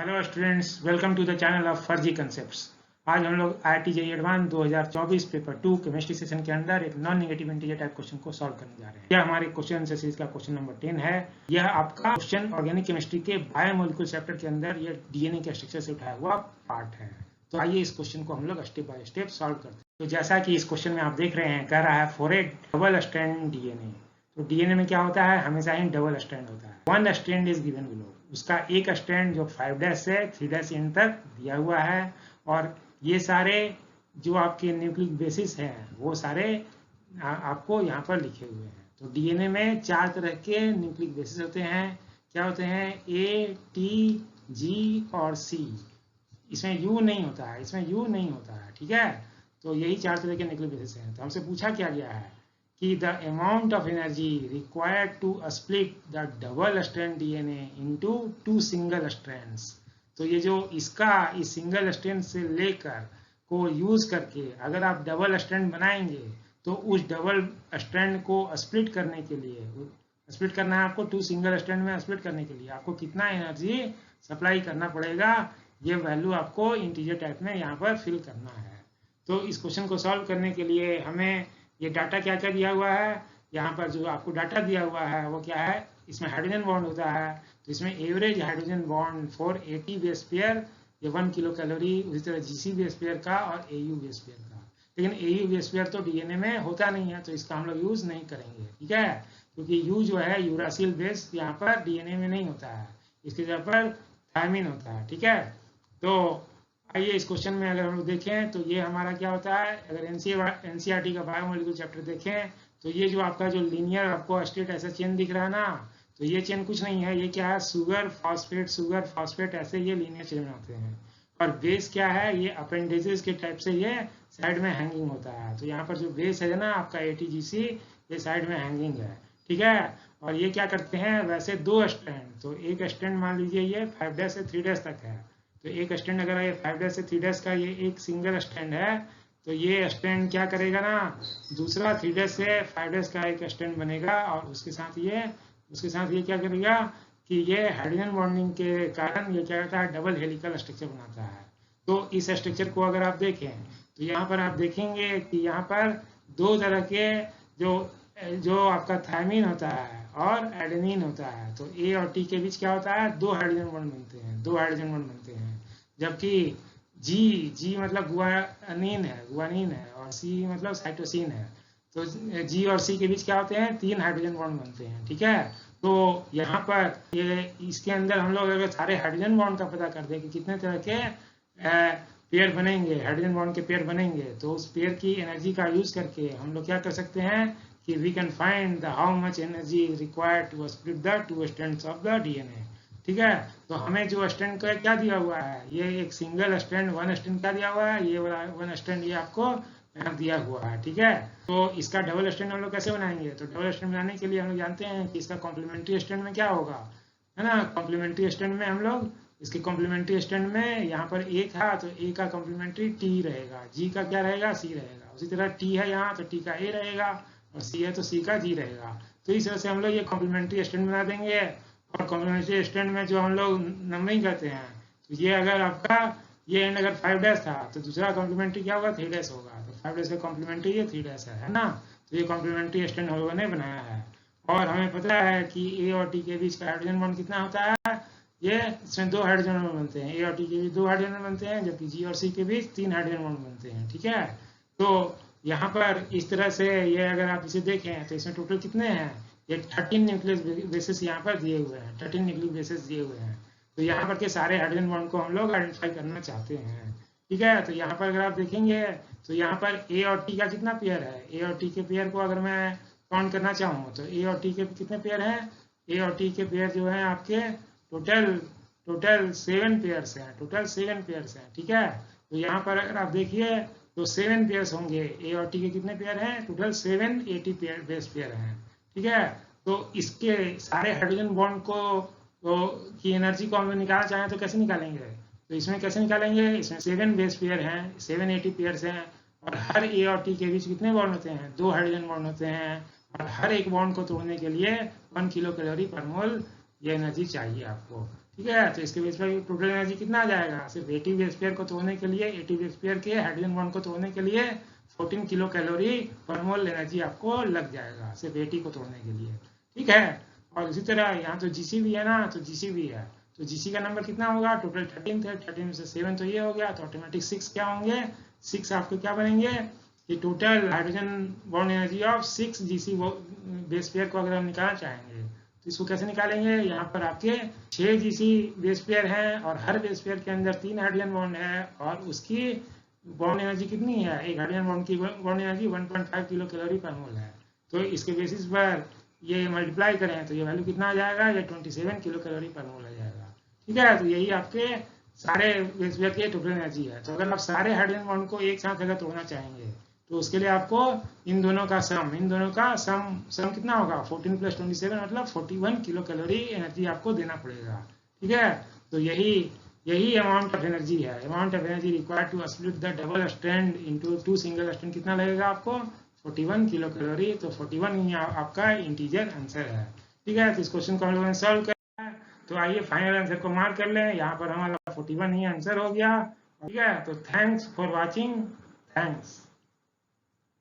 Hello students, welcome to the channel of Farzi concepts. आज हम लोग IIT JEE advance 2024 paper 2 chemistry session के अंदर एक non negative integer type question को सॉल्व करने जा रहे हैं। यह हमारे क्वेश्चन सीरीज का क्वेश्चन नंबर 10 है। यह आपका क्वेश्चन ऑर्गेनिक केमिस्ट्री के बायोमोलिक्यूल चैप्टर के अंदर यह DNA के स्ट्रक्चर से उठाया हुआ पार्ट है। तो आइए इस क्वेश्चन को हम लोग स्टेप बाय स्टेप सॉल्व करते हैं। तो जैसा कि इस क्वेश्चन में आप देख रहे हैं, कह रहा है for A double strand DNA। तो DNA में क्या होता है, हमेशा ही डबल स्ट्रैंड होता है। One strand is given below, उसका एक स्ट्रैंड जो 5' से 3' एंड तक दिया हुआ है, और ये सारे जो आपके न्यूक्लिक बेसिस हैं वो सारे आपको यहाँ पर लिखे हुए हैं। तो DNA में 4 तरह के न्यूक्लिक बेसिस होते हैं। क्या होते हैं? A, T, G और C। इसमें U नहीं होता है, इसमें U नहीं होता है, ठीक है। तो यही 4 तरह के न्यूक्लिक बेसिस हैं। तो हमसे पूछा क्या गया है कि the amount of energy required to split the double strand DNA into 2 single strands. तो ये जो इसका इस सिंगल स्ट्रैंड से लेकर को यूज करके अगर आप डबल स्ट्रैंड बनाएंगे तो उस डबल स्ट्रैंड को स्प्लिट करने के लिए, स्प्लिट करना है आपको 2 सिंगल स्ट्रैंड में स्प्लिट करने के लिए आपको कितना एनर्जी सप्लाई करना पड़ेगा, ये वैल्यू आपको इंटीजर टाइप में यहाँ पर फिल करना है। तो इस क्वेश्चन को सॉल्व करने के लिए हमें ये डाटा क्या क्या दिया हुआ है, यहाँ पर जो आपको डाटा दिया हुआ है वो क्या है, इसमें हाइड्रोजन बॉन्ड होता है। तो इसमें average hydrogen bond for 80 base pair ये 1 किलो कैलोरी, उसी तरह GC बेस पेयर का और AU बेस पेयर का। लेकिन AU बेस पेयर तो DNA में होता नहीं है, तो इसका हम लोग यूज नहीं करेंगे, ठीक है, क्योंकि U जो है यूरासिल बेस यहाँ पर DNA में नहीं होता है, इसकी जगह पर थायमिन होता है, ठीक है। तो आइए इस क्वेश्चन में अगर हम लोग देखें तो ये हमारा क्या होता है, अगर NCERT का बायोमोलिक्यूल चैप्टर देखें तो ये जो आपका जो लीनियर आपको स्टेट ऐसा चेन दिख रहा है ना, तो ये चेन कुछ नहीं है, ये क्या है, शुगर फॉस्फेट ऐसे ये लीनियर चेन बनाते हैं। और बेस क्या है, ये अपेंडेजेस के टाइप से ये साइड में हैंगिंग होता है। तो यहाँ पर जो बेस है ना आपका ATGC, ये साइड में हैंगिंग है, ठीक है। और ये क्या करते हैं, वैसे 2 स्ट्रैंड, तो एक स्ट्रैंड मान लीजिए ये 5' से 3' तक है। तो एक स्टैंड अगर ये 5' से 3' का ये एक सिंगल स्टैंड है, तो ये स्टैंड क्या करेगा ना, दूसरा 3' से 5' का एक स्टैंड बनेगा, और उसके साथ ये क्या करेगा कि ये हाइड्रोजन बॉन्डिंग के कारण ये क्या करता है, डबल हेलिकल स्ट्रक्चर बनाता है। तो इस स्ट्रक्चर को अगर आप देखें तो यहाँ पर आप देखेंगे कि यहाँ पर 2 तरह के जो आपका थायमिन होता है और एडेनिन होता है। तो A और T के बीच क्या होता है, 2 हाइड्रोजन बॉन्ड बनते हैं। जबकि G मतलब गुआनिन है, और C मतलब साइटोसिन है। तो G और C के बीच क्या होते हैं, 3 हाइड्रोजन बॉन्ड बनते हैं, ठीक है। तो यहाँ पर ये इसके अंदर हम लोग अगर सारे हाइड्रोजन बॉन्ड का पता कर दें कि कितने तरह के पेयर बनेंगे, हाइड्रोजन बॉन्ड के पेयर बनेंगे, तो उस पेयर की एनर्जी का यूज करके हम लोग क्या कर सकते हैं कि we can find the how much energy required to split the 2 strands of the DNA, ठीक है। तो हमें जो स्ट्रैंड का क्या दिया हुआ है, ये एक सिंगल स्ट्रैंड 1 स्ट्रैंड क्या दिया हुआ है, ये 1 स्ट्रैंड ये आपको यहाँ दिया हुआ है, ठीक है। तो इसका डबल स्ट्रैंड हम लोग कैसे बनाएंगे, तो डबल स्ट्रैंड बनाने के लिए हम लोग जानते हैं कि इसका कॉम्प्लीमेंट्री स्ट्रैंड में क्या होगा, है ना। कॉम्प्लीमेंट्री स्ट्रैंड में हम लोग इसके कॉम्प्लीमेंट्री स्ट्रैंड में यहाँ पर A था तो A का कॉम्प्लीमेंट्री T रहेगा, G का क्या रहेगा, C रहेगा। उसी तरह T है यहाँ तो T का A रहेगा, और C है तो C का G रहेगा। तो इस तरह से हम लोग ये कॉम्प्लीमेंट्री स्ट्रैंड बना देंगे। और कॉम्प्लीमेंट्री स्ट्रैंड में जो हम लोग नंबरिंग करते हैं, तो ये अगर आपका ये एंड अगर 5' था तो दूसरा कॉम्प्लीमेंट्री क्या होगा, 3' होगा। तो 5' का कॉम्प्लीमेंट्री ये 3' है ना। तो ये कॉम्प्लीमेंट्री स्ट्रैंड हम लोगों ने बनाया है। और हमें पता है कि A और T के बीच का हाइड्रोजन बॉन्ड कितना होता है, ये इसमें 2 हाइड्रोजन बॉन्ड बनते हैं। A और T के बीच 2 हाइड्रोजन बनते हैं, जबकि G और C के बीच 3 हाइड्रोजन बॉन्ड बनते हैं, ठीक है। तो यहाँ पर इस तरह से ये अगर आप इसे देखें तो इसमें टोटल कितने हैं, ये 13 न्यूक्लियस बेसिस यहाँ पर दिए हुए हैं, 13 न्यूक्लियस बेसिस दिए हुए हैं। तो यहाँ पर के सारे हाइड्रोजन बॉन्ड को हम लोग आइडेंटिफाई करना चाहते हैं, ठीक है। तो यहाँ पर अगर आप देखेंगे तो यहाँ पर A और T का कितना पेयर है, A और T के पेयर को अगर मैं काउंट करना चाहूँ तो A और T के कितने पेयर हैं, A और T के पेयर जो है आपके टोटल 7 पेयर्स हैं, ठीक है। तो यहाँ पर अगर आप देखिए तो 7 पेयर्स होंगे। A और T के कितने पेयर हैं, total 7 AT pair base pair हैं, ठीक है। तो इसके सारे हाइड्रोजन बॉन्ड की एनर्जी को हम निकालना चाहें तो कैसे निकालेंगे, तो इसमें कैसे निकालेंगे, इसमें 7 बेस पेयर हैं, 7 AT पेयर्स हैं, और हर A और T के बीच कितने बॉन्ड होते हैं, 2 हाइड्रोजन बॉन्ड होते हैं। और हर एक बॉन्ड को तोड़ने के लिए 1 किलो कैलोरी पर मोल ये एनर्जी चाहिए आपको, ठीक है। तो इसके बेस पर टोटल एनर्जी कितना आ जाएगा, सिर्फ एटी बेस पेयर को तोड़ने के लिए, एटी बेस पेयर के हाइड्रोजन बॉन्ड को तोड़ने के लिए 14 किलो कैलोरी पर मोल एनर्जी आपको लग जाएगा, सिर्फ एटी को तोड़ने के लिए। ठीक है। और इसी तरह यहाँ तो जीसी भी है ना, तो जीसी भी है, तो जीसी का नंबर कितना होगा, टोटल 13 थे, 13 में से 7 तो ये हो गया, तो ऑटोमेटिक 6 क्या होंगे, 6 आपके क्या बनेंगे, ये total hydrogen bond energy of 6 GC base pair को अगर हम निकालना चाहेंगे तो इसको कैसे निकालेंगे, यहाँ पर आपके 6 जीसी बेस पेयर हैं और हर बेस पेयर के अंदर 3 हाइड्रोजन बॉन्ड है और उसकी बॉन्ड एनर्जी कितनी है, एक हाइड्रोजन बॉन्ड की बॉन्ड एनर्जी 1.5 किलो कैलोरी पर मोल है। तो इसके बेसिस पर ये मल्टीप्लाई करें तो ये वैल्यू कितना आ जाएगा, ये 27 किलो कैलोरी पर मोल आ जाएगा। ठीक है। तो यही आपके सारे बेस पेयर की टोटल एनर्जी है। तो अगर आप सारे हाइड्रोजन बॉन्ड को एक साथ अगर तोड़ना चाहेंगे तो उसके लिए आपको इन दोनों का सम कितना होगा, 14 + 27 मतलब 41 किलो कैलोरी एनर्जी आपको देना पड़ेगा। ठीक है। तो यही अमाउंट ऑफ एनर्जी है, amount of energy required to split the double strand into 2 single strand कितना लगेगा आपको, 41 किलो कैलोरी। तो 41 ही आपका इंटीजर आंसर है। ठीक है। तो इस क्वेश्चन को हम लोगों ने सॉल्व किया है। तो आइए फाइनल आंसर को मार्क कर लें, यहाँ पर हमारा 41 ही आंसर हो गया। ठीक है। तो थैंक्स फॉर वॉचिंग, थैंक्स।